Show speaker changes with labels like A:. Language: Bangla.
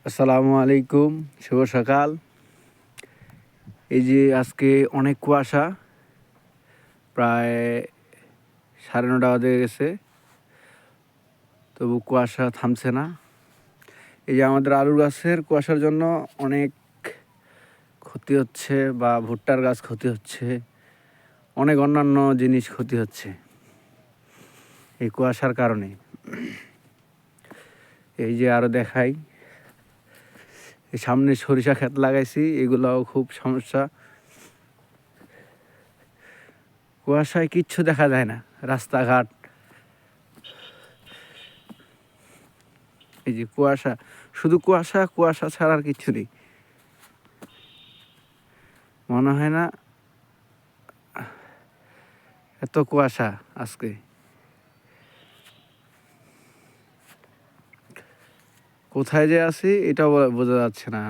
A: আসসালামু আলাইকুম, শুভ সকাল। এই যে আজকে অনেক কুয়াশা, প্রায় 9:30 বাজে গেছে, তবু কুয়াশা থামছে না। এই যে আমাদের আলু গাছের কুয়াশার জন্য অনেক ক্ষতি হচ্ছে, বা ভুট্টার গাছ ক্ষতি হচ্ছে, অনেক অন্যান্য জিনিস ক্ষতি হচ্ছে এই কুয়াশার কারণে। এই যে আরও দেখাই, এই সামনে সরিষা ক্ষেত লাগাইছি, এগুলোও খুব সমস্যা। কুয়াশায় কিচ্ছু দেখা যায় না, রাস্তাঘাট। এই যে কুয়াশা, শুধু কুয়াশা, কুয়াশা ছাড়া আর কিচ্ছু নেই। মনে হয় না এত কুয়াশা আজকে। কোথায় যে আছি এটাও বোঝা যাচ্ছে না।